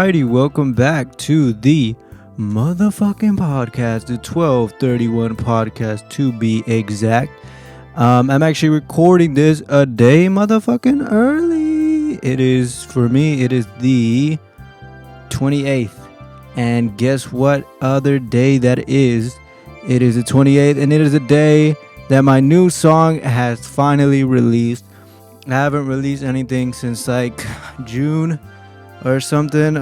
Alrighty, welcome back to the motherfucking podcast, the 1231 podcast to be exact. I'm actually recording this a day motherfucking early. It is the 28th. And guess what other day that is? It is the 28th, and it is a day that my new song has finally released. I haven't released anything since like June or something.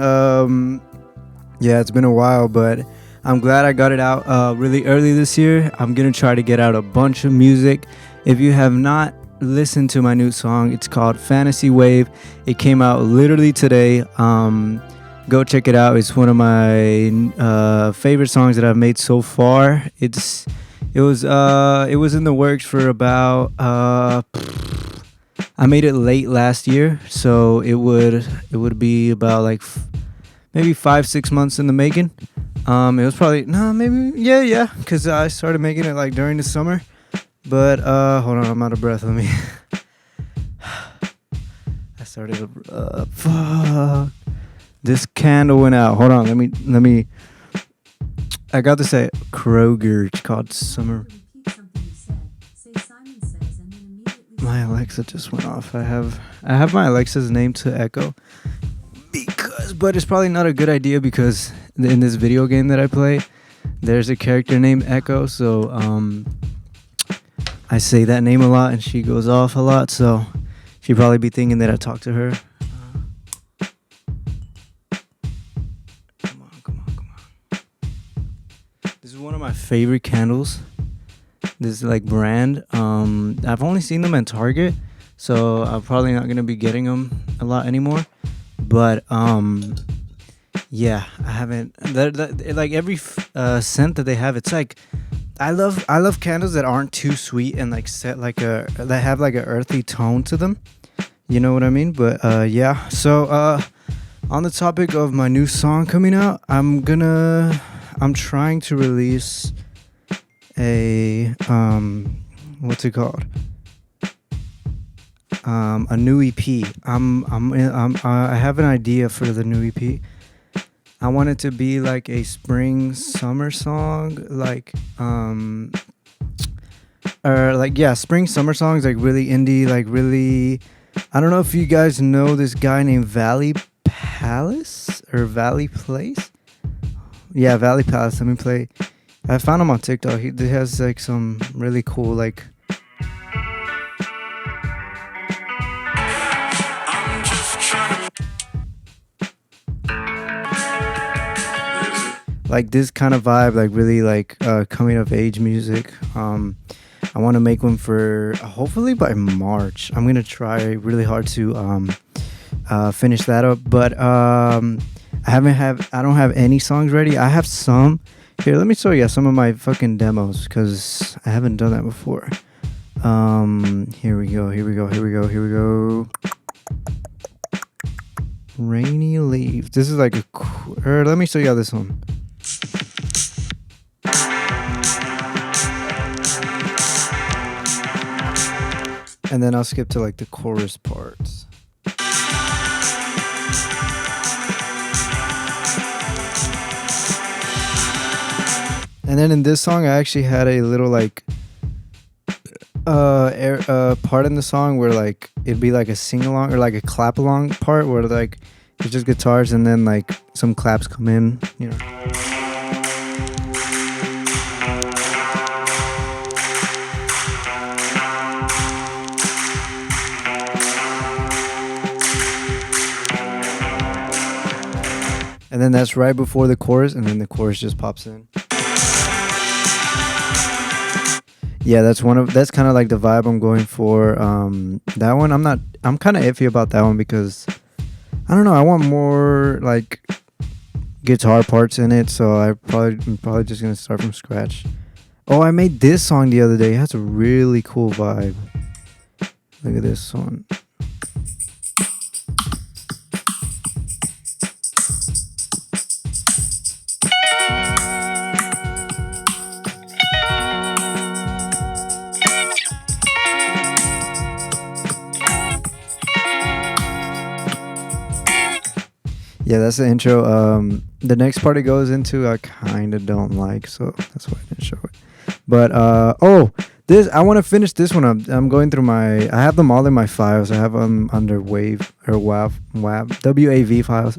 Yeah, it's been a while, but I'm glad I got it out really early this year. I'm gonna try to get out a bunch of music. If you have not listened to my new song, it's called Fantasy Wave. It came out literally today. Go check it out. It's one of my favorite songs that I've made so far. It was in the works for about I made it late last year, so it would be about like maybe 5-6 months in the making. It was probably because I started making it like during the summer. But hold on, I'm out of breath. Let me. I started. Fuck. This candle went out. Hold on. Let me. I got this at Kroger. It's called Summer. My Alexa just went off. I have my Alexa's name to echo but it's probably not a good idea because in this video game that I play, there's a character named Echo. So I say that name a lot and she goes off a lot. So she'd probably be thinking that I talk to her. Come on. This is one of my favorite candles. This like brand. I've only seen them at Target, so I'm probably not gonna be getting them a lot anymore. But yeah, I haven't. Like every scent that they have, it's like I love candles that aren't too sweet and like set like that have like an earthy tone to them. You know what I mean? But yeah. So on the topic of my new song coming out, I'm trying to release a what's it called? A new EP. I have an idea for the new EP. I want it to be like a spring summer song, spring summer songs, like really indie, like really. I don't know if you guys know this guy named Valley Palace or Valley Place. Yeah, Valley Palace. Let me play. I found him on TikTok. He has like some really cool like. Like this kind of vibe, like really like coming of age music. I want to make one for hopefully by March. I'm gonna try really hard to finish that up, but I don't have any songs ready. I have some. Here, let me show you some of my fucking demos because I haven't done that before. Here we go. Rainy Leaves. This is like let me show you how this one. And then I'll skip to like the chorus parts. And then in this song, I actually had a little like part in the song where like it'd be like a sing along or like a clap along part where like it's just guitars and then like some claps come in, you know. And then that's right before the chorus, and then the chorus just pops in. Yeah, that's kind of like the vibe I'm going for. That one, I'm kind of iffy about that one because I don't know. I want more like guitar parts in it, so I'm probably just gonna start from scratch. Oh, I made this song the other day. It has a really cool vibe. Look at this one. Yeah, that's the intro. The next part it goes into I kind of don't like, so that's why I didn't show it. But this I want to finish this one up. I'm going through my. I have them all in my files. I have them under Wave or WAV files.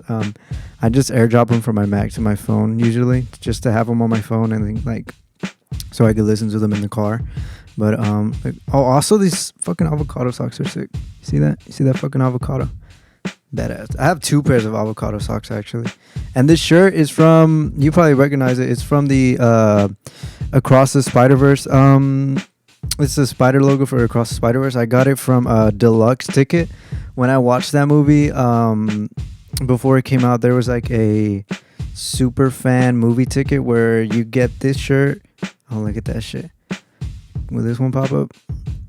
I just airdrop them from my Mac to my phone usually, just to have them on my phone and then, like, so I could listen to them in the car. But also these fucking avocado socks are sick. You see that? You see that fucking avocado? Badass. I have 2 pairs of avocado socks actually, and this shirt is from. You probably recognize it. It's from the Across the Spider-Verse. It's the spider logo for Across the Spider-Verse. I got it from Deluxe Ticket. When I watched that movie, before it came out, there was like a super fan movie ticket where you get this shirt. Oh, look at that shit. Will this one pop up?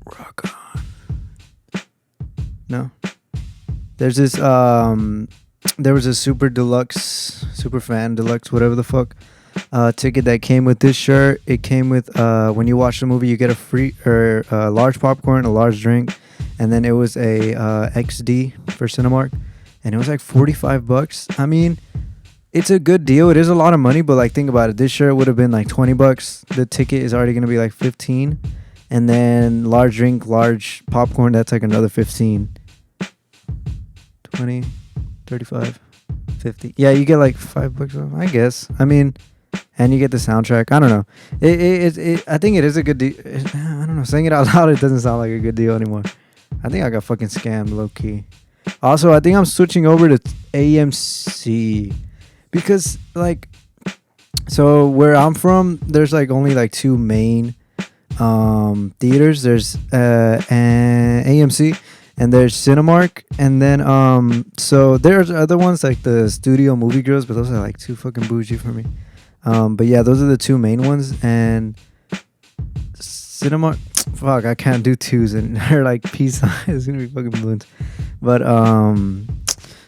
Rock on. No. There's this there was a super fan deluxe, whatever the fuck, ticket that came with this shirt. It came with when you watch the movie, you get a free or large popcorn, a large drink, and then it was a XD for Cinemark, and it was like $45. I mean, it's a good deal. It is a lot of money, but like think about it. This shirt would have been like $20. The ticket is already gonna be like 15, and then large drink, large popcorn. That's like another 15. 20, 35, 50. Yeah, you get like $5 off, I guess. I mean, and you get the soundtrack. I don't know. I think it is a good deal. I don't know. Saying it out loud, it doesn't sound like a good deal anymore. I think I got fucking scammed, low key. Also, I think I'm switching over to AMC because, like, so where I'm from, there's like only like 2 main theaters. There's AMC. And there's Cinemark, and then so there's other ones like the Studio Movie Girls, but those are like too fucking bougie for me. But yeah, those are the 2 main ones, and Cinemark. Fuck, I can't do 2s, and they're like peace. It's gonna be fucking balloons. But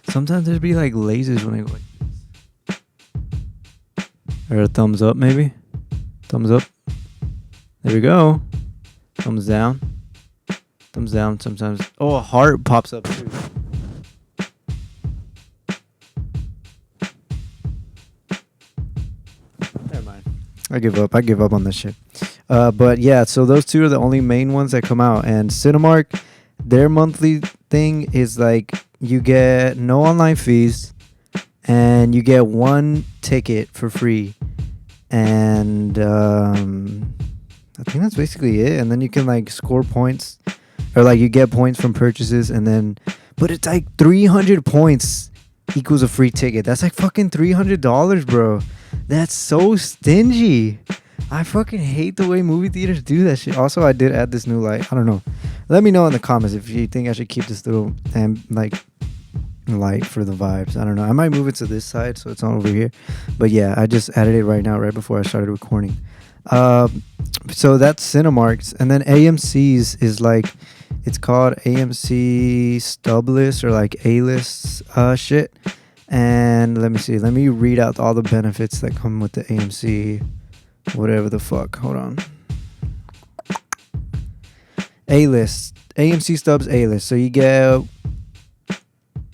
sometimes there'd be like lasers when I go like this. Or a thumbs up, maybe. Thumbs up. There we go. Thumbs down. Thumbs down sometimes. Oh, a heart pops up too. Never mind. I give up on this shit. But yeah, so those 2 are the only main ones that come out. And Cinemark, their monthly thing is like you get no online fees and you get 1 ticket for free. And I think that's basically it. And then you can like score points. Or like you get points from purchases, and then, but it's like 300 points equals a free ticket. That's like fucking $300, bro. That's so stingy. I fucking hate the way movie theaters do that shit. Also, I did add this new light. I don't know. Let me know in the comments if you think I should keep this little like light for the vibes. I don't know. I might move it to this side so it's not over here. But yeah, I just added it right now, right before I started recording. So that's Cinemark's, and then AMC's is like, it's called AMC Stublist or like A-list shit. And let me see. Let me read out all the benefits that come with the AMC, whatever the fuck. Hold on. A-list. AMC Stubs A-list. So you get.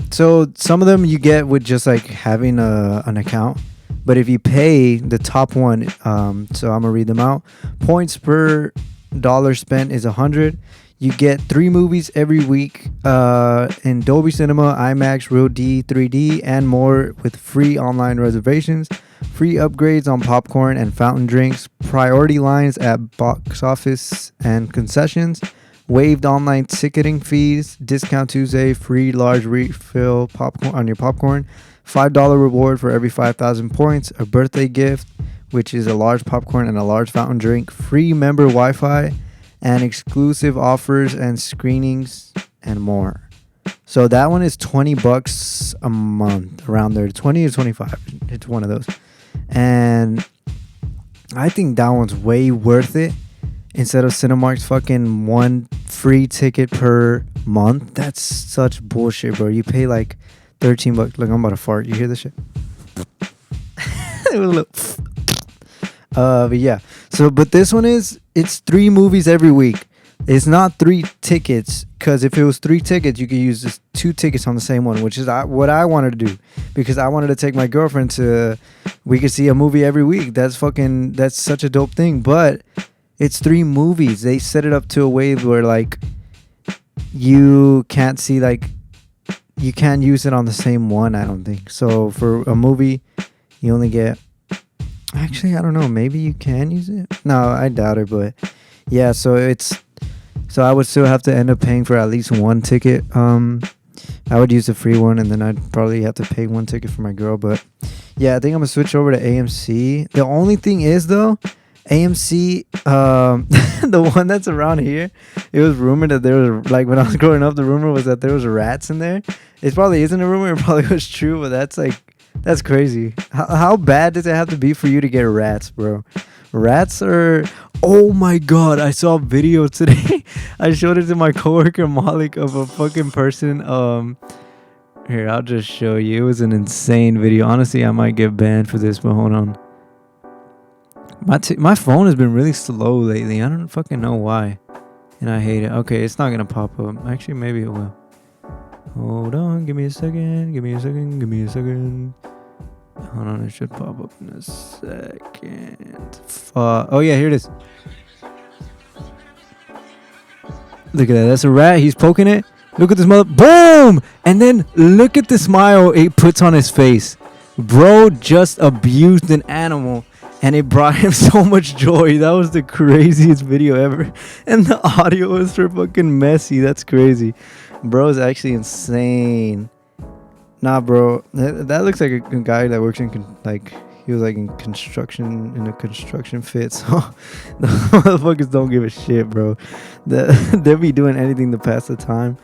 So some of them you get with just like having an account. But if you pay the top one, so I'm gonna read them out. Points per dollar spent is 100. You get 3 movies every week in Dolby Cinema, IMAX, Real D, 3D, and more with free online reservations, free upgrades on popcorn and fountain drinks, priority lines at box office and concessions, waived online ticketing fees, discount Tuesday, free large refill popcorn on your popcorn, $5 reward for every 5,000 points, a birthday gift, which is a large popcorn and a large fountain drink, free member Wi-Fi, and exclusive offers and screenings and more. So that one is $20 a month, around there, 20 to 25. It's one of those, and I think that one's way worth it instead of Cinemark's fucking 1 free ticket per month. That's such bullshit, bro. You pay like $13. Look, I'm about to fart. You hear this shit? It was a little. But yeah. So, but this one is, it's 3 movies every week. It's not 3 tickets, because if it was 3 tickets, you could use just 2 tickets on the same one, which is what I wanted to do, because I wanted to take my girlfriend to. We could see a movie every week. That's such a dope thing. But it's 3 movies. They set it up to a way where like you can't see like you can't use it on the same one. I don't think so. For a movie, you only get. Actually, I don't know. Maybe you can use it. No, I doubt it. But yeah, so I would still have to end up paying for at least 1 ticket. I would use the free one, and then I'd probably have to pay 1 ticket for my girl. But yeah, I think I'm gonna switch over to AMC. The only thing is though, AMC, the one that's around here, it was rumored that there was like when I was growing up, the rumor was that there was rats in there. It probably isn't a rumor. It probably was true, but that's crazy. How bad does it have to be for you to get rats, bro? Rats are. Oh my god! I saw a video today. I showed it to my coworker Malik of a fucking person. Here, I'll just show you. It was an insane video. Honestly, I might get banned for this, but hold on. My phone has been really slow lately. I don't fucking know why, and I hate it. Okay, it's not gonna pop up. Actually, maybe it will. Hold on. Give me a second. Give me a second. Hold on, it should pop up in a second. Oh yeah, here it is. Look at that. That's a rat. He's poking it. Look at this mother. Boom! And then look at the smile it puts on his face. Bro just abused an animal, and it brought him so much joy. That was the craziest video ever. And the audio was for fucking messy. That's crazy. Bro is actually insane. Nah, bro, that looks like a guy that works in he was like in a construction fit. So the motherfuckers don't give a shit, bro. They'll be doing anything to pass the time.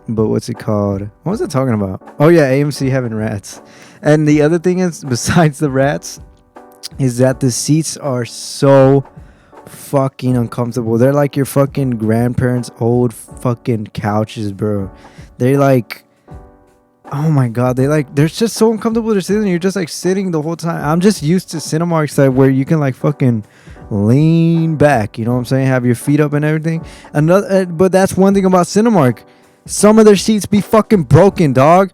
But what's it called? What was I talking about? Oh yeah, AMC having rats. And the other thing is, besides the rats, is that the seats are so fucking uncomfortable. They're like your fucking grandparents' old fucking couches, bro. They're like. Oh my god, they're just so uncomfortable to sit in. You're just like sitting the whole time. I'm just used to Cinemark's side where you can like fucking lean back, you know what I'm saying? Have your feet up and everything. But that's one thing about Cinemark. Some of their seats be fucking broken, dog.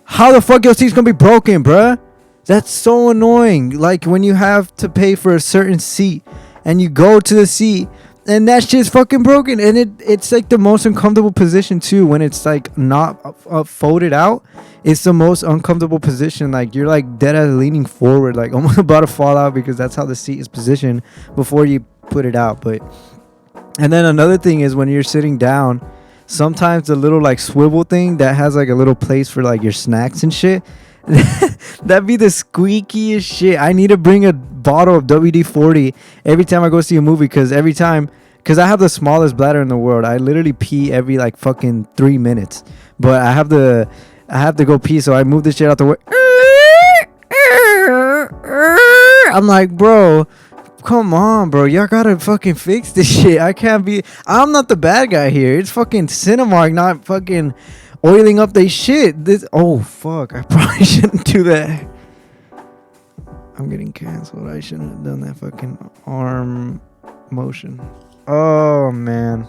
How the fuck your seats gonna be broken, bruh? That's so annoying. Like when you have to pay for a certain seat and you go to the seat and that shit's fucking broken, and it's like the most uncomfortable position too. When it's like not folded out, it's the most uncomfortable position. Like you're like dead ass leaning forward, like almost about to fall out, because that's how the seat is positioned before you put it out. But and then another thing is when you're sitting down, sometimes the little like swivel thing that has like a little place for like your snacks and shit, that'd be the squeakiest shit. I need to bring a bottle of WD-40 every time I go see a movie, because I have the smallest bladder in the world. I literally pee every like fucking 3 minutes, but I have to go pee, so I move this shit out the way. I'm like, bro, come on, bro, y'all gotta fucking fix this shit. I'm not the bad guy here. It's fucking Cinemark not fucking oiling up they shit. Oh fuck, I probably shouldn't do that. I'm getting canceled. I shouldn't have done that fucking arm motion. Oh man,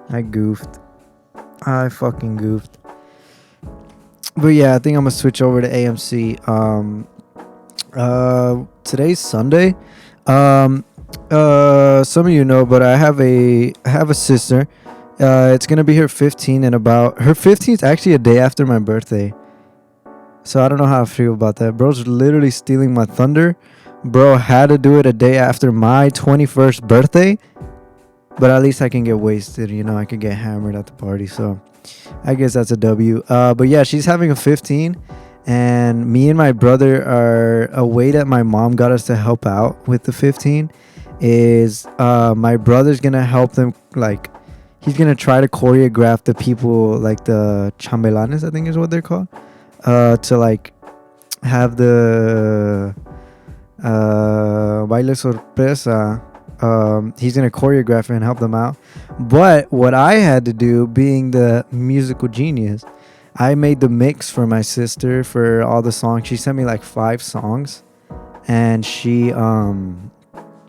I fucking goofed. But yeah, I think I'm gonna switch over to AMC. Today's Sunday. Some of you know, but I have a sister. It's gonna be her 15th, and about her 15th is actually a day after my birthday. So I don't know how I feel about that. Bro's literally stealing my thunder. Bro had to do it a day after my 21st birthday, but at least I can get wasted, you know. I can get hammered at the party, so I guess that's a W. But yeah, she's having a 15, and me and my brother are a way that my mom got us to help out with the 15 is my brother's gonna help them, like he's gonna try to choreograph the people, like the chambelanes, I think is what they're called, to like have the baile sorpresa. He's gonna choreograph it and help them out. But what I had to do, being the musical genius, I made the mix for my sister for all the songs. She sent me like 5 songs, and she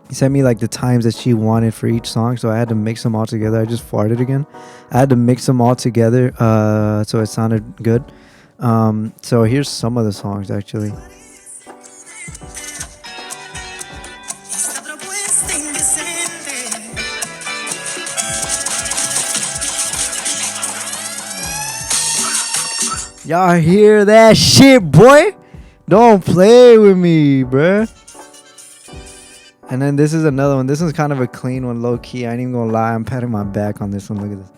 sent me like the times that she wanted for each song, so I had to mix them all together. I just farted again. I had to mix them all together, so it sounded good. So here's some of the songs actually. Y'all hear that shit, boy? Don't play with me, bruh. And then this is another one. This one's kind of a clean one, low key. I ain't even gonna lie. I'm patting my back on this one. Look at this.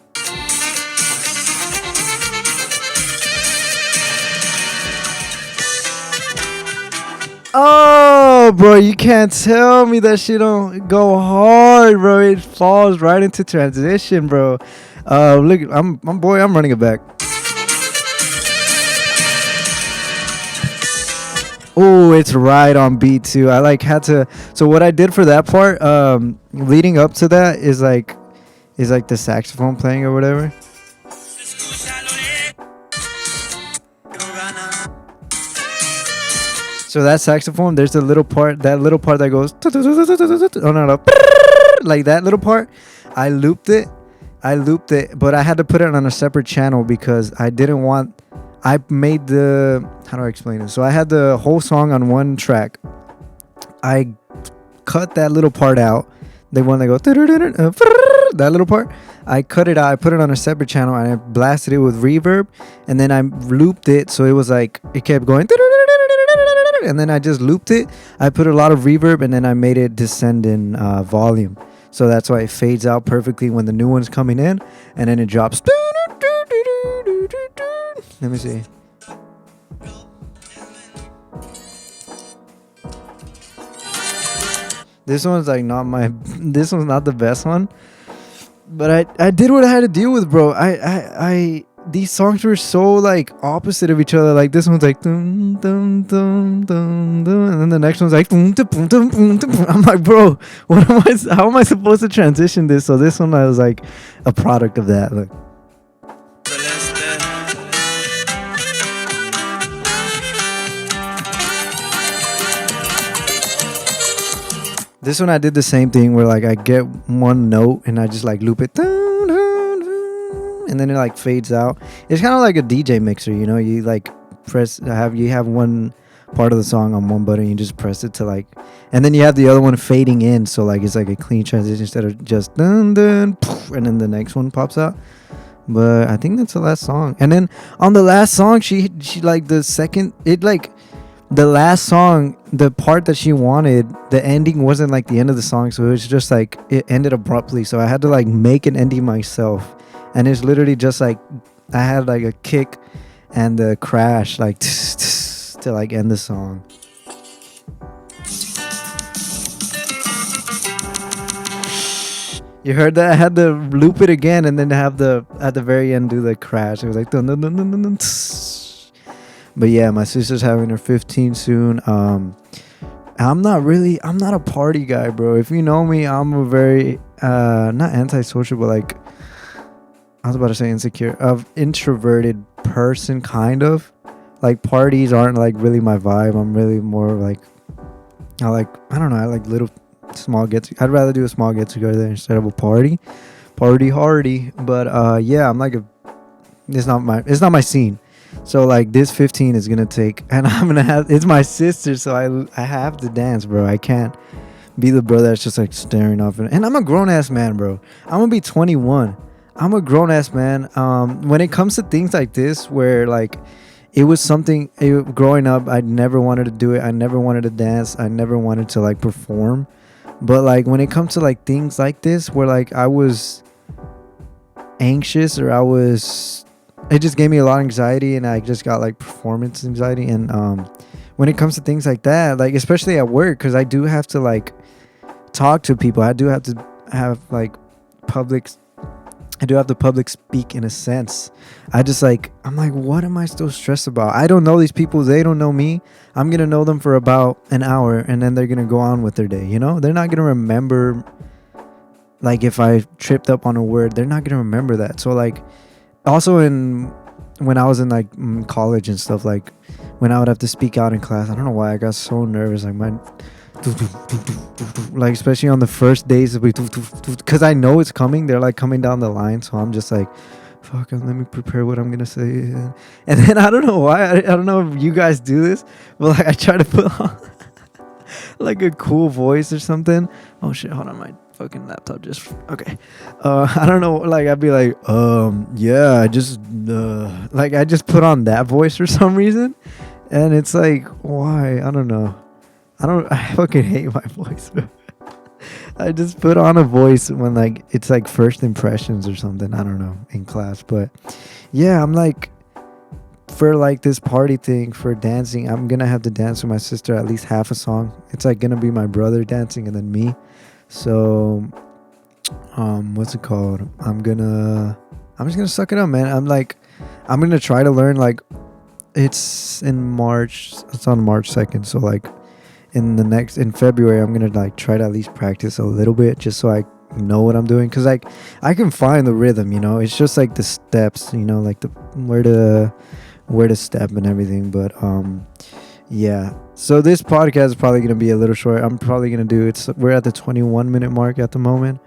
Oh, bro, you can't tell me that shit don't go hard, bro. It falls right into transition, bro. Look, I'm running it back. Oh, it's right on beat too. I like had to. So what I did for that part, leading up to that, is like the saxophone playing or whatever. So that saxophone, there's a little part, that goes, oh no, like that little part. I looped it, but I had to put it on a separate channel because I didn't want. I made the, how do I explain it? So I had the whole song on one track. I cut that little part out. The one that goes, that little part. I cut it out. I put it on a separate channel and I blasted it with reverb. And then I looped it. So it was like, it kept going. And then I just looped it. I put a lot of reverb and then I made it descend in volume. So that's why it fades out perfectly when the new one's coming in. And then it drops. Let me see. This one's like not my. This one's not the best one, but I did what I had to deal with, bro. I these songs were so like opposite of each other. Like this one's like dum dum dum dum dum, and then the next one's like boom boom boom boom. I'm like, bro, what am I? How am I supposed to transition this? So this one I was like a product of that. Look. This one I did the same thing where like I get one note and I just like loop it, and then it like fades out. It's kind of like a DJ mixer, you know. You like you have one part of the song on one button, you just press it to like, and then you have the other one fading in, so like it's like a clean transition instead of just dun dun poof, and then the next one pops out. But I think that's the last song. And then on the last song, she like the second it like. The last song, the part that she wanted, the ending wasn't like the end of the song, so it was just like it ended abruptly. So I had to like make an ending myself, and it's literally just like I had like a kick and the crash like to like end the song. You heard that? I had to loop it again and then have the at the very end do the crash. It was like dun, dun, dun, dun, dun, dun, But yeah, my sister's having her 15 soon. I'm not a party guy, bro. If you know me, I'm a very not antisocial, but like I was about to say insecure, introverted person, kind of. Like parties aren't like really my vibe. I'm really more like I like little small I'd rather do a small get together instead of a party hardy. But yeah, I'm like it's not my scene. So like this 15 is gonna take, and I'm gonna have, it's my sister, so I have to dance, bro. I can't be the bro that's just like staring off, and I'm a grown ass man, bro. I'm gonna be 21. I'm a grown ass man. When it comes to things like this, where like it was something growing up, I never wanted to do it. I never wanted to dance. I never wanted to like perform. But like when it comes to like things like this, where like I was anxious or it just gave me a lot of anxiety, and I just got like performance anxiety. And when it comes to things like that, like especially at work, because I do have to like talk to people, I do have to have like public speak in a sense. I'm like, what am I still stressed about? I don't know these people, they don't know me. I'm gonna know them for about an hour, and then they're gonna go on with their day, you know. They're not gonna remember, like if I tripped up on a word, they're not gonna remember that. So like also when I was in like college and stuff, like when I would have to speak out in class, I don't know why I got so nervous. Like like especially on the first days, because I know it's coming. They're like coming down the line, so I'm just like, fuck, let me prepare what I'm gonna say. And then I don't know why, I don't know if you guys do this, but like I try to put on like a cool voice or something. Oh shit, hold on, my fucking laptop just okay. I don't know, like I'd be like, yeah, I just like I just put on that voice for some reason, and it's like, why? I don't know. I fucking hate my voice. I just put on a voice when like it's like first impressions or something, I don't know, in class. But yeah, I'm like, for like this party thing for dancing, I'm gonna have to dance with my sister at least half a song. It's like gonna be my brother dancing and then me. So what's it called? I'm just gonna suck it up, man. I'm gonna try to learn. Like, it's in March, it's on March 2nd, so like in February I'm gonna like try to at least practice a little bit, just so I know what I'm doing, because like I can find the rhythm, you know. It's just like the steps, you know, like the where to step and everything. But yeah, so this podcast is probably gonna be a little short. I'm probably gonna do we're at the 21-minute mark at the moment.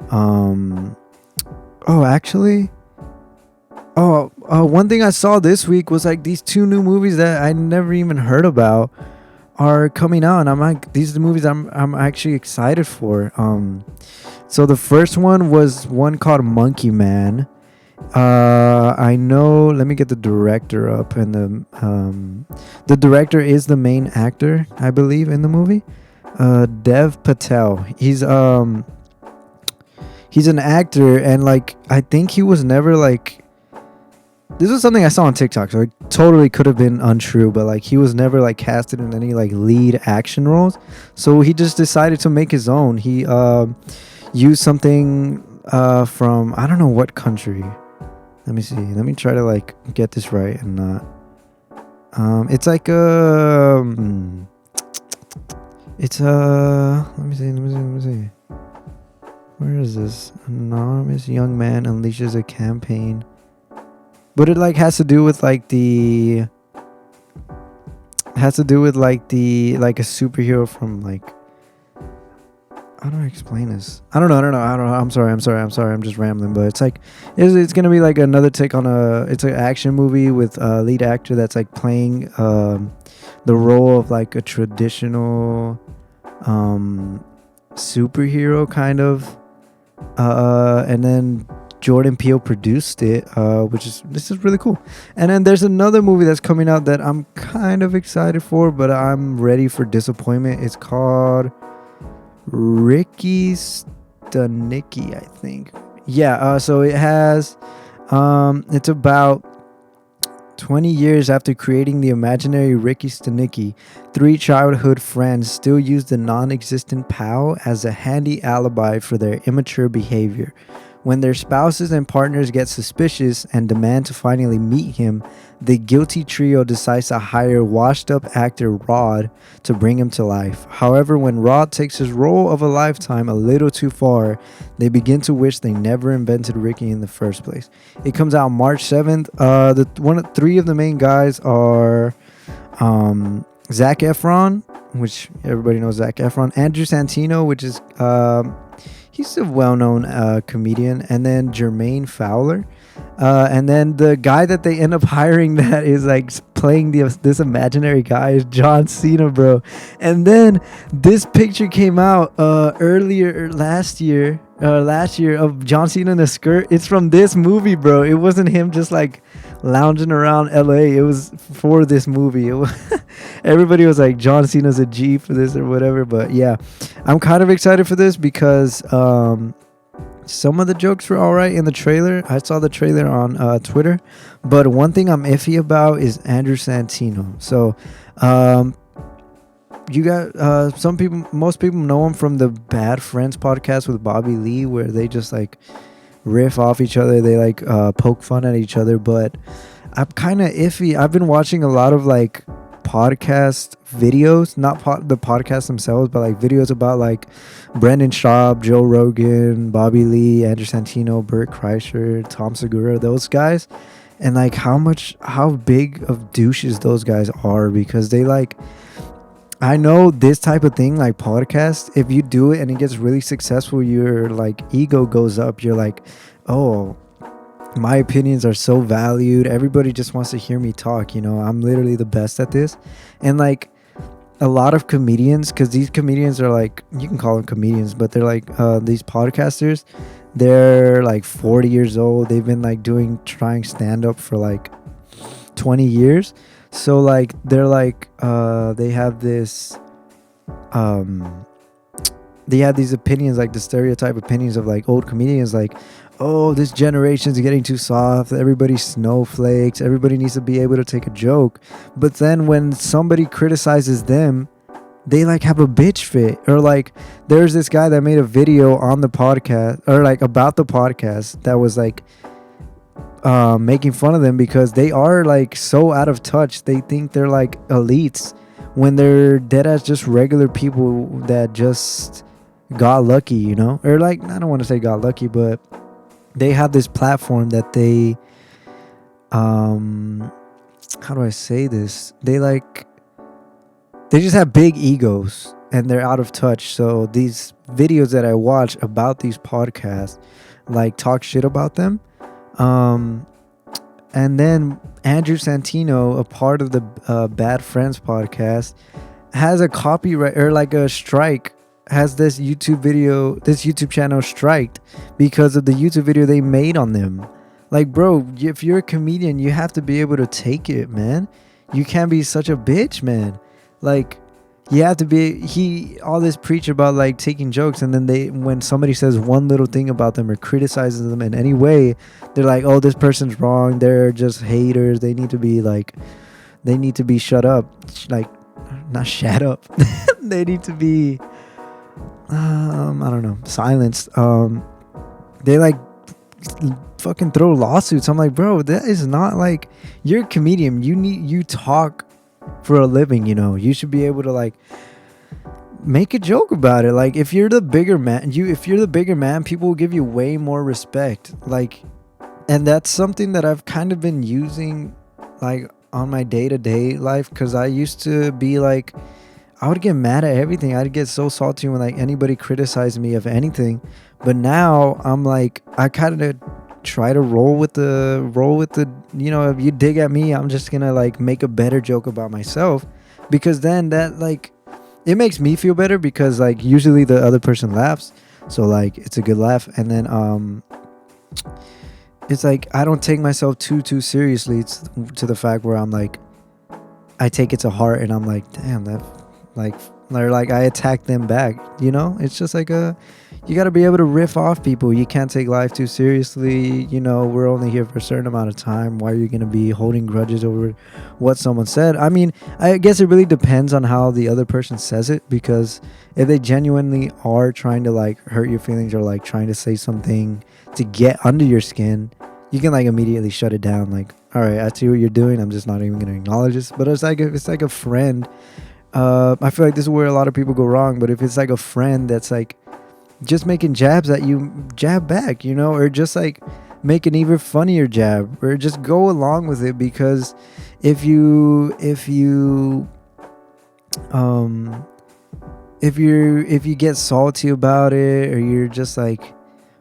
One thing I saw this week was like these two new movies that I never even heard about are coming out, and I'm like, these are the movies I'm actually excited for. So the first one was one called Monkey Man. I know, let me get the director up, and the director is the main actor, I believe, in the movie. Dev Patel. He's an actor, and like I think he was never like, this was something I saw on TikTok, so it totally could have been untrue, but like he was never like casted in any like lead action roles, so he just decided to make his own. He used something from, I don't know what country. Let me see. Let me try to like get this right and not. It's like it's let me see. Where is this? Anonymous young man unleashes a campaign. But it like has to do with like like a superhero from like, how do I explain this? I don't know. I'm sorry. I'm just rambling, but it's like it's gonna be like another take on it's an action movie with a lead actor that's like playing the role of like a traditional superhero kind of, and then Jordan Peele produced it, this is really cool. And then there's another movie that's coming out that I'm kind of excited for, but I'm ready for disappointment. It's called Ricky Stanicki, I think. Yeah, so it has it's about 20 years after creating the imaginary Ricky Stanicki, 3 childhood friends still use the non-existent pal as a handy alibi for their immature behavior. When their spouses and partners get suspicious and demand to finally meet him, the guilty trio decides to hire washed-up actor Rod to bring him to life. However, when Rod takes his role of a lifetime a little too far, they begin to wish they never invented Ricky in the first place. It comes out March 7th. 3 of the main guys are Zac Efron, which everybody knows Zac Efron, Andrew Santino, which is he's a well-known comedian, and then Jermaine Fowler, and then the guy that they end up hiring that is like playing this imaginary guy is John Cena, bro. And then this picture came out last year of John Cena in a skirt. It's from this movie, bro. It wasn't him just like lounging around LA. It was for this movie. Everybody was like, John Cena's a G for this or whatever. But yeah, I'm kind of excited for this because some of the jokes were all right in the trailer. I saw the trailer on Twitter, but one thing I'm iffy about is Andrew Santino. So you got most people know him from the Bad Friends podcast with Bobby Lee, where they just like riff off each other. They like poke fun at each other, but I'm kind of iffy. I've been watching a lot of like podcast videos, not the podcasts themselves, but like videos about like Brendan Schaub, Joe Rogan, Bobby Lee, Andrew Santino, Bert Kreischer, Tom Segura, those guys, and like how big of douches those guys are, because they like I know this type of thing, like podcast, if you do it and it gets really successful, your like ego goes up. You're like, oh, my opinions are so valued. Everybody just wants to hear me talk. I'm literally the best at this. And like a lot of comedians, because these comedians are like, you can call them comedians, but they're like these podcasters. They're like 40 years old. They've been like trying stand up for like 20 years. So like they're like they have this they have these opinions, like the stereotype opinions of like old comedians, like, oh, this generation's getting too soft, everybody's snowflakes, everybody needs to be able to take a joke. But then when somebody criticizes them, they like have a bitch fit. Or like there's this guy that made a video on the podcast, or like about the podcast, that was like making fun of them because they are like so out of touch. They think they're like elites when they're dead as just regular people that just got lucky, or like, I don't want to say got lucky, but they have this platform that they how do I say this, they just have big egos and they're out of touch. So these videos that I watch about these podcasts like talk shit about them. And then Andrew Santino, a part of the Bad Friends podcast, has a copyright or like a strike, has this YouTube channel striked because of the YouTube video they made on them. Like, bro, if you're a comedian, you have to be able to take it, man. You can't be such a bitch, man. Like, you have to be, all this preach about like taking jokes, and then when somebody says one little thing about them or criticizes them in any way, they're like, oh, this person's wrong, they're just haters, they need to be shut up, like, not shut up. They need to be I don't know, silenced. They like fucking throw lawsuits. I'm like, bro, that is not like, you're a comedian, you talk for a living, you should be able to like make a joke about it. Like, if you're the bigger man, people will give you way more respect. Like, and that's something that I've kind of been using like on my day-to-day life, because I used to be like, I would get mad at everything. I'd get so salty when like anybody criticized me of anything. But now I'm like, I kind of try to roll with the if you dig at me, I'm just gonna like make a better joke about myself, because then that like, it makes me feel better, because like usually the other person laughs, so like it's a good laugh. And then it's like I don't take myself too seriously to the fact where I'm like, I take it to heart and I'm like, damn, that like I attack them back. It's just like you got to be able to riff off people. You can't take life too seriously. We're only here for a certain amount of time. Why are you going to be holding grudges over what someone said? I mean, I guess it really depends on how the other person says it, because if they genuinely are trying to like hurt your feelings or like trying to say something to get under your skin, you can like immediately shut it down. Like, all right, I see what you're doing, I'm just not even going to acknowledge this. But it's like a friend. I feel like this is where a lot of people go wrong. But if it's like a friend that's like just making jabs at you, jab back, or just like make an even funnier jab, or just go along with it. Because if you get salty about it, or you're just like,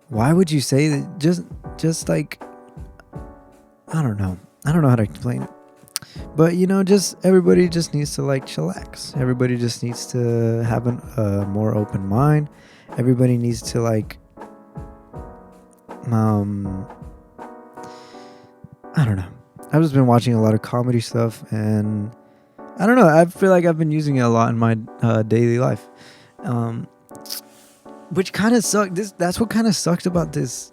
why would you say that? Just like, I don't know how to explain it. But just everybody just needs to like chillax. Everybody just needs to have a more open mind. Everybody needs to like I don't know. I've just been watching a lot of comedy stuff, and I don't know, I feel like I've been using it a lot in my daily life. Which kind of sucked. That's what kind of sucked about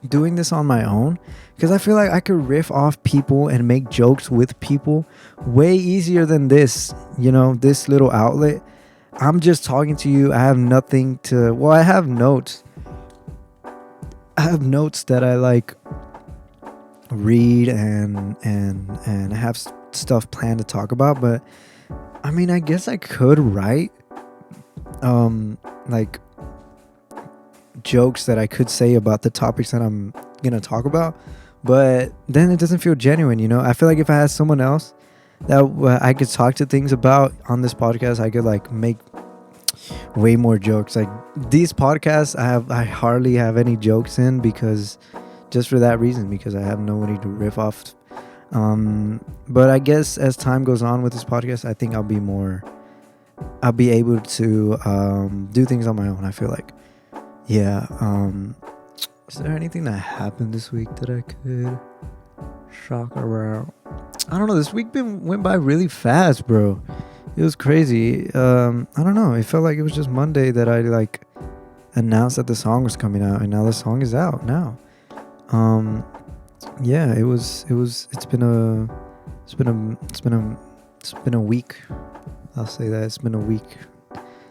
doing this on my own, because I feel like I could riff off people and make jokes with people way easier than this. This little outlet. I'm just talking to you. I have nothing to. Well, I have notes. I have notes that I like read and have stuff planned to talk about. But I mean, I guess I could write like jokes that I could say about the topics that I'm gonna talk about, but then it doesn't feel genuine. I feel like if I had someone else that I could talk to things about on this podcast. I could like make way more jokes. Like these podcasts, I hardly have any jokes in because just for that reason, because I have nobody to riff off. But I guess as time goes on with this podcast, I think I'll be able to do things on my own. I feel like, yeah. Is there anything that happened this week that I could shock around? I don't know. This week went by really fast, bro. It was crazy. I don't know. It felt like it was just Monday that I like announced that the song was coming out, and now the song is out now. Yeah, it's been a week. I'll say that it's been a week,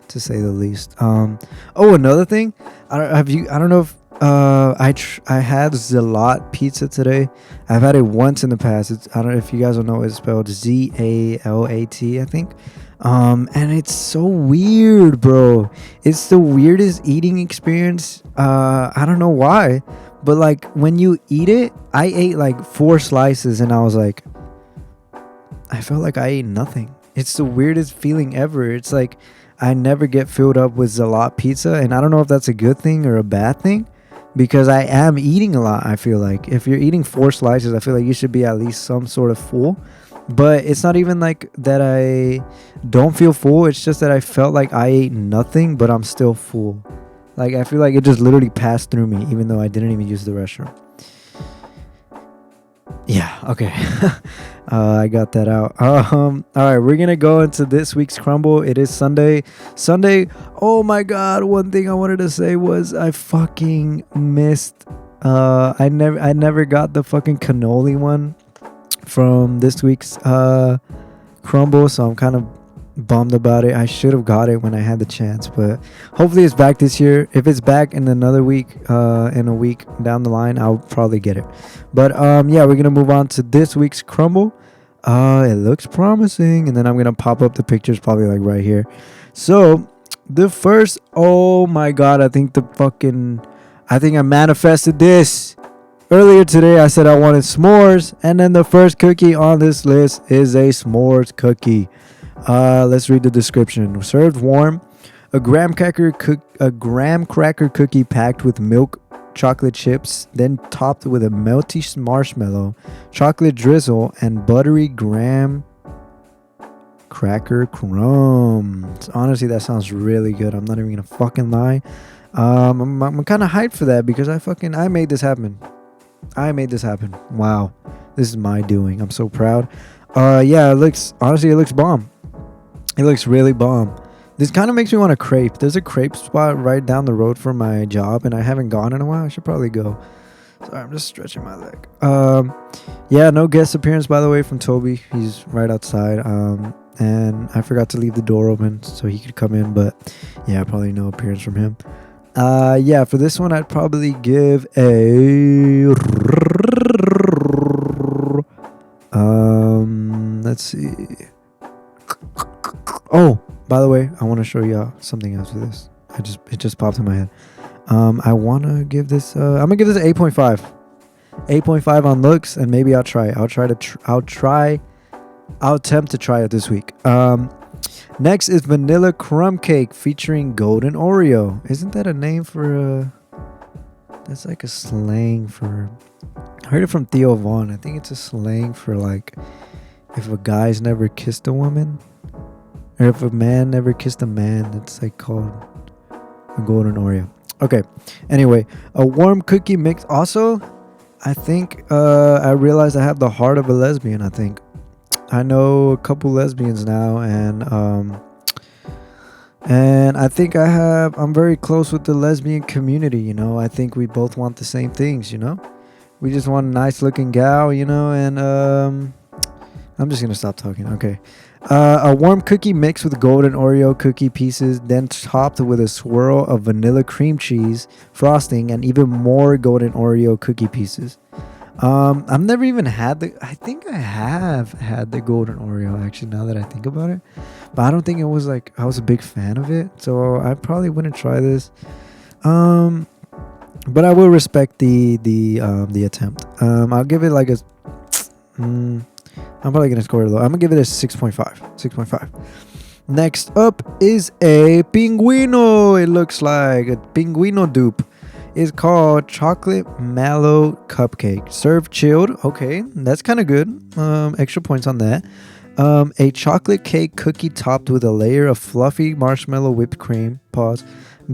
to say the least. Another thing, I don't know if I had Zalat pizza today. I've had it once in the past. I don't know if you guys don't know, it's spelled Zalat, I think. And it's so weird, bro. It's the weirdest eating experience. I don't know why, but like when you eat it, I ate like 4 slices and I was like, I felt like I ate nothing. It's the weirdest feeling ever. It's like I never get filled up with Zalat pizza, and I don't know if that's a good thing or a bad thing, because I am eating a lot. I feel like if you're eating 4 slices, I feel like you should be at least some sort of full. But it's not even like that I don't feel full. It's just that I felt like I ate nothing, but I'm still full. Like I feel like it just literally passed through me, even though I didn't even use the restroom. Yeah, okay. I got that out. All right, we're gonna go into this week's crumbl. It is Sunday. Oh my god, one thing I wanted to say was I fucking missed I never got the fucking cannoli one from this week's crumbl, so I'm kind of bummed about it. I should have got it when I had the chance, but hopefully it's back this year. If it's back in another week, in a week down the line, I'll probably get it. But yeah, we're gonna move on to this week's crumbl. It looks promising, and then I'm gonna pop up the pictures probably like right here. So the first, oh my god, I think I manifested this. Earlier today, I said I wanted s'mores, and then the first cookie on this list is a s'mores cookie. Let's read the description. Served warm, a graham cracker cookie packed with milk chocolate chips, then topped with a melty marshmallow, chocolate drizzle, and buttery graham cracker crumbs. Honestly, that sounds really good. I'm not even gonna fucking lie. I'm kind of hyped for that because I made this happen. Wow, this is my doing. I'm so proud. Yeah, it looks bomb. It looks really bomb. This kind of makes me want a crepe. There's a crepe spot right down the road from my job, and I haven't gone in a while. I should probably go. Sorry, I'm just stretching my leg. Yeah, no guest appearance, by the way, from Toby. He's right outside. And I forgot to leave the door open so he could come in, but yeah, probably no appearance from him. Yeah, for this one, I'd probably give a... let's see. Oh, by the way, I want to show you something else with this. It just popped in my head. I want to give this I'm gonna give this an 8.5. 8.5 on looks, and maybe I'll try it. I'll attempt to try it this week. Next is vanilla crumb cake featuring golden Oreo. Isn't that a name for that's like a slang for... I heard it from Theo Vaughn. I think it's a slang for like if a guy's never kissed a woman, or if a man never kissed a man, it's like called a golden Oreo. Okay. Anyway, a warm cookie mix. Also, I think I realized I have the heart of a lesbian. I think I know a couple lesbians now, and I think I'm very close with the lesbian community. You know, I think we both want the same things. You know, we just want a nice looking gal. You know, and I'm just gonna stop talking. Okay. A warm cookie mixed with golden Oreo cookie pieces, then topped with a swirl of vanilla cream cheese frosting and even more golden Oreo cookie pieces. I've never even had I think I have had the golden Oreo, actually, now that I think about it. But I don't think it was like I was a big fan of it, so I probably wouldn't try this. But I will respect the attempt. I'll give it like a I'm probably gonna score it low. I'm gonna give it a 6.5. 6.5. Next up is a pinguino. It looks like a pinguino dupe. It's called chocolate mallow cupcake. Served chilled. Okay, that's kind of good. Extra points on that. A chocolate cake cookie topped with a layer of fluffy marshmallow whipped cream. Pause.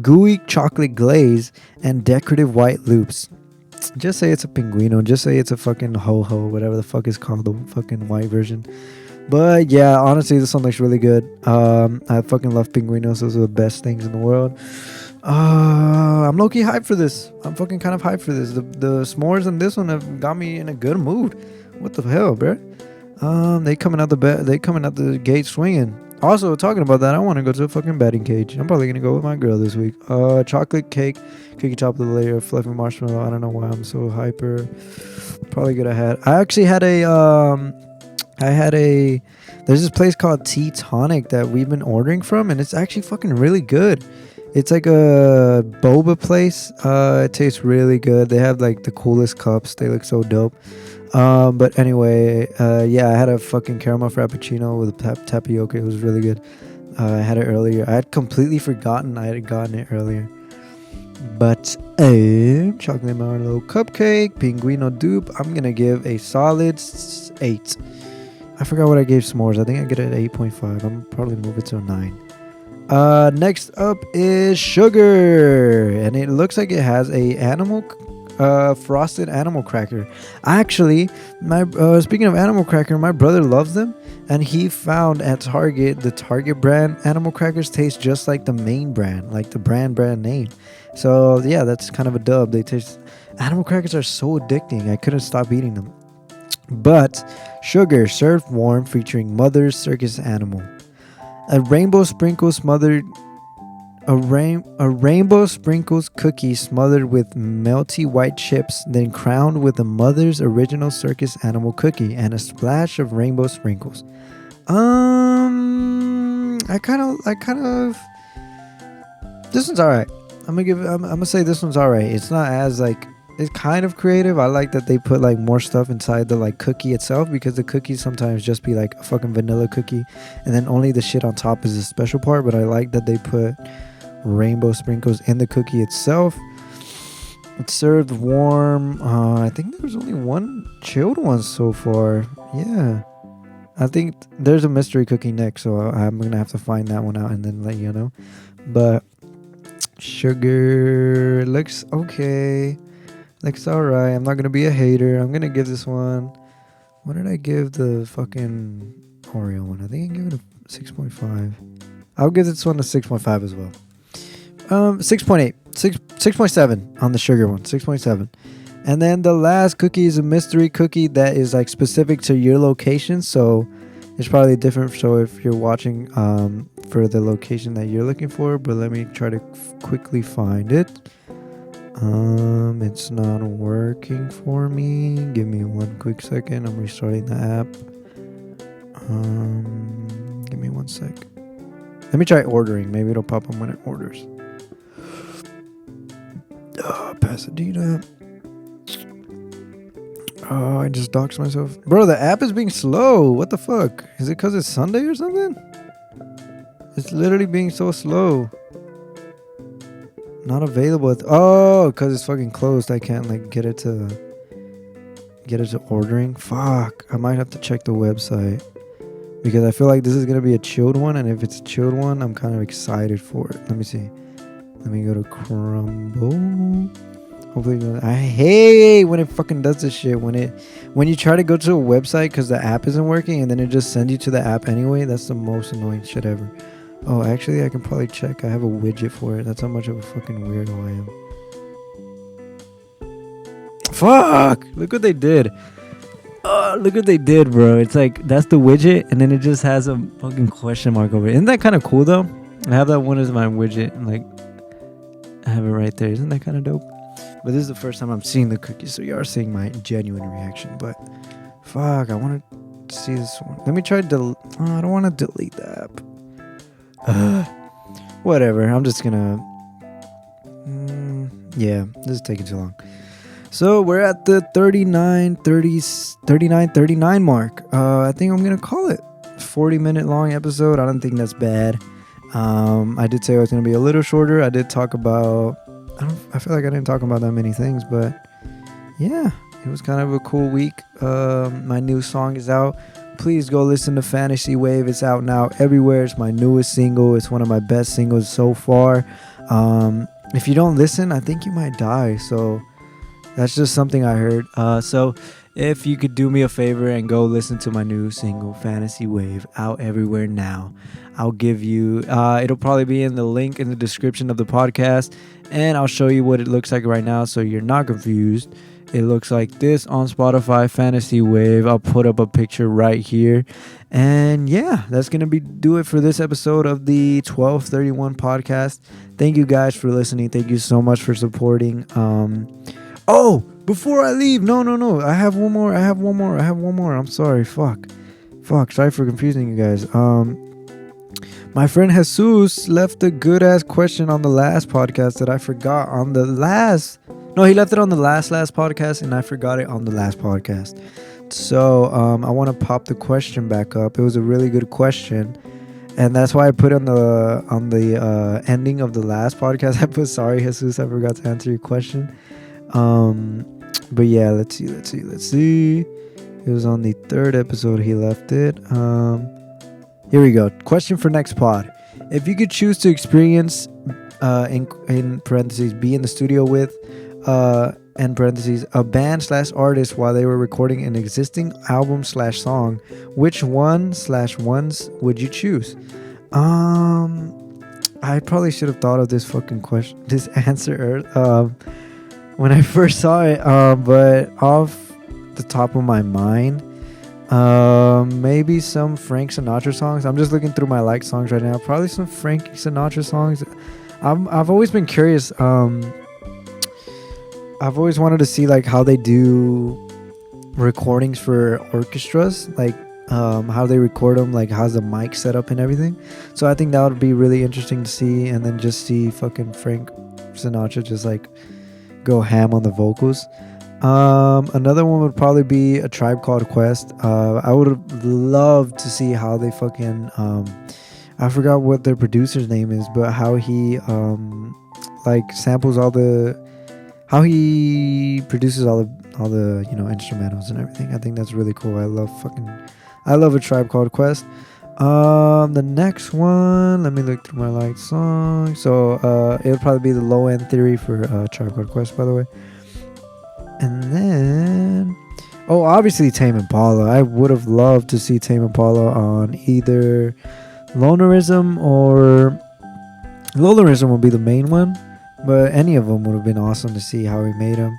Gooey chocolate glaze and decorative white loops. Just say it's a pinguino. Just say it's a fucking ho-ho, whatever the fuck is called, the fucking white version. But yeah, honestly, this one looks really good. I fucking love pinguinos. Those are the best things in the world. I'm low-key hyped for this. I'm fucking kind of hyped for this. The s'mores in this one have got me in a good mood. What the hell, bruh? They coming out the gate swinging. Also, talking about that, I want to go to a fucking batting cage. I'm probably gonna go with my girl this week. Chocolate cake, cookie top with a layer of fluffy marshmallow. I don't know why I'm so hyper. Probably good. I actually had a. There's this place called Tea Tonic that we've been ordering from, and it's actually fucking really good. It's like a boba place. It tastes really good. They have like the coolest cups. They look so dope. But anyway, yeah, I had a fucking caramel frappuccino with tapioca. It was really good. I had it earlier. I had completely forgotten I had gotten it earlier. But chocolate marshmallow cupcake, pinguino dupe, I'm gonna give a solid 8. I forgot what I gave s'mores. I think I get it at 8.5. I'm probably move it to a 9. Next up is sugar, and it looks like it has a frosted animal cracker. Actually, speaking of animal cracker, my brother loves them, and he found at Target the Target brand animal crackers taste just like the main brand, like the brand name. So yeah, that's kind of a dub. Animal crackers are so addicting. I couldn't stop eating them. But sugar served warm, featuring Mother's circus animal. A rainbow sprinkles cookie smothered with melty white chips, then crowned with a Mother's original circus animal cookie and a splash of rainbow sprinkles. I kind of. This one's alright. I'm gonna say this one's alright. It's not as like. It's kind of creative. I like that they put like more stuff inside the like cookie itself, because the cookies sometimes just be like a fucking vanilla cookie and then only the shit on top is the special part. But I like that they put rainbow sprinkles in the cookie itself. It's served warm. I think there's only one chilled one so far. Yeah, I think there's a mystery cookie next, so I'm gonna have to find that one out and then let you know. But sugar looks okay. Looks alright. I'm not gonna be a hater. I'm gonna give this one. What did I give the fucking Oreo one? I think I gave it a 6.5. I'll give this one a 6.5 as well. 6.8. 6.7 on the sugar one. 6.7. And then the last cookie is a mystery cookie that is like specific to your location. So it's probably different. So if you're watching for the location that you're looking for, but let me try to quickly find it. It's not working for me. Give me one quick second. I'm restarting the app. Give me 1 sec. Let me try ordering. Maybe it'll pop up when it orders. Pasadena. Oh, I just doxed myself. Bro, the app is being slow. What the fuck? Is it because it's Sunday or something? It's literally being so slow. Not available. Because it's fucking closed. I can't like get it to ordering. Fuck. I might have to check the website, because I feel like this is gonna be a chilled one, and if it's a chilled one, I'm kind of excited for it. Let me see. Let me go to crumbl. Hopefully, I hate when it fucking does this shit. When you try to go to a website because the app isn't working, and then it just sends you to the app anyway. That's the most annoying shit ever. Oh, actually, I can probably check. I have a widget for it. That's how much of a fucking weirdo I am. Fuck! Look what they did. Look what they did, bro. It's like, that's the widget, and then it just has a fucking question mark over it. Isn't that kind of cool, though? I have that one as my widget, and like, I have it right there. Isn't that kind of dope? But this is the first time I'm seeing the cookies, so you are seeing my genuine reaction. But, fuck, I want to see this one. Let me try to I don't want to delete the app. Whatever. I'm just gonna. Yeah, this is taking too long. So we're at the 39 mark. I think I'm gonna call it 40-minute long episode. I don't think that's bad. I did say it was gonna be a little shorter. I did talk about. I feel like I didn't talk about that many things, but yeah, it was kind of a cool week. My new song is out. Please go listen to Fantasy Wave. It's out now everywhere. It's my newest single. It's one of my best singles so far. If you don't listen, I think you might die. So that's just something I heard. So if you could do me a favor and go listen to my new single, Fantasy Wave, out everywhere now. I'll give you, it'll probably be in the link in the description of the podcast. And I'll show you what it looks like right now so you're not confused. It looks like this on Spotify, Fantasy Wave. I'll put up a picture right here. And yeah, that's going to do it for this episode of the 1231 podcast. Thank you guys for listening. Thank you so much for supporting. Oh, before I leave, no. I have one more. I'm sorry. Fuck. Sorry for confusing you guys. My friend Jesus left a good ass question on the last podcast that I forgot on the last. No, he left it on the last podcast, and I forgot it on the last podcast. So I want to pop the question back up. It was a really good question, and that's why I put on the ending of the last podcast. I put, sorry, Jesus, I forgot to answer your question. But yeah, let's see. It was on the third episode he left it. Here we go. Question for next pod. If you could choose to experience, in parentheses, be in the studio with, in parentheses, a band/artist while they were recording an existing album/song, which one/ones would you choose? I probably should have thought of this fucking question, this answer, when I first saw it, but off the top of my mind, maybe some Frank Sinatra songs. I'm just looking through my liked songs right now. Probably some Frank Sinatra songs. I've always been curious. I've always wanted to see like how they do recordings for orchestras, like how they record them, like how's the mic set up and everything. So I think that would be really interesting to see, and then just see fucking Frank Sinatra just like go ham on the vocals. Another one would probably be A Tribe Called Quest. I would love to see how they fucking I forgot what their producer's name is, but how he like samples how he produces all the instrumentals and everything. I think that's really cool. I love A Tribe Called Quest. The next one, let me look through my liked songs. So it'll probably be the Low End Theory for Tribe Called Quest, by the way. And then, obviously Tame Impala. I would have loved to see Tame Impala on either Lonerism or Lonerism would be the main one, but any of them would have been awesome to see how he made them.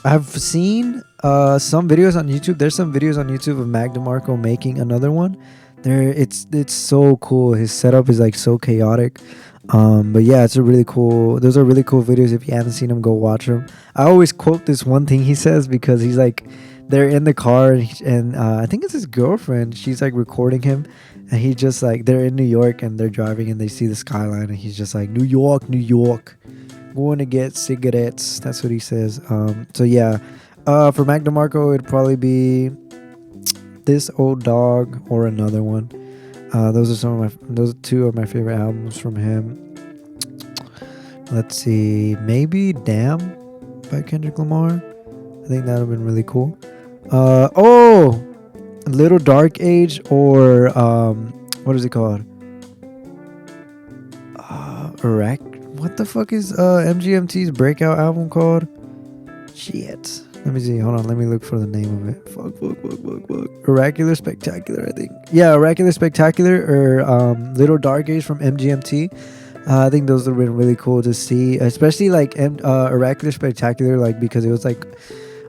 I've seen some videos on YouTube. There's some videos on YouTube of Mac DeMarco making another one. It's so cool. His setup is like so chaotic. But yeah, those are really cool videos. If you haven't seen them, go watch them. I always quote this one thing he says, because he's like, they're in the car and I think it's his girlfriend. She's like recording him, and he just like, they're in New York and they're driving and they see the skyline, and he's just like, New York, going to get cigarettes. That's what he says. So yeah, for Mac DeMarco, it'd probably be This Old Dog or another one. Those are two of my favorite albums from him. Let's see, maybe Damn by Kendrick Lamar. I think that would have been really cool. Little Dark Age or what is it called? What the fuck is MGMT's breakout album called? Shit. Let me see. Hold on. Let me look for the name of it. Fuck. Oracular Spectacular, I think. Yeah, Oracular Spectacular or Little Dark Age from MGMT. I think those would have been really cool to see, especially like Oracular Spectacular, like because it was like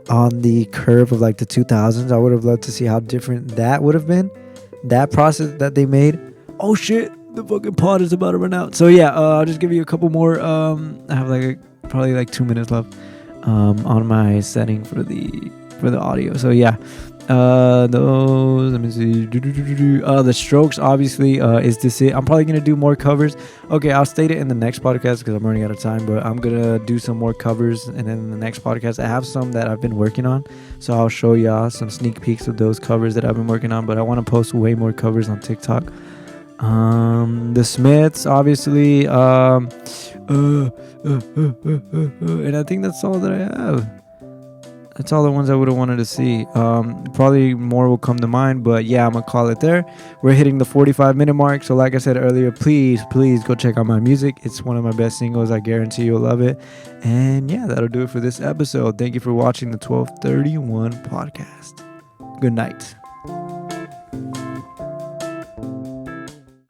on the curve of like the 2000s. I would have loved to see how different that would have been. That process that they made. Oh shit, the fucking pod is about to run out. So yeah, I'll just give you a couple more. I have probably 2 minutes left on my setting for the audio. So yeah, Those, let me see. The Strokes, obviously, is this it? I'm probably gonna do more covers. Okay, I'll state it in the next podcast because I'm running out of time. But I'm gonna do some more covers, and then in the next podcast, I have some that I've been working on, so I'll show y'all some sneak peeks of those covers that I've been working on. But I want to post way more covers on TikTok. The Smiths, obviously. And I think that's all that I have. That's all the ones I would have wanted to see. Probably more will come to mind, but yeah, I'm gonna call it there. We're hitting the 45-minute mark, so like I said earlier, please go check out my music. It's one of my best singles. I guarantee you'll love it. And yeah, that'll do it for this episode. Thank you for watching the 1231 podcast. Good night.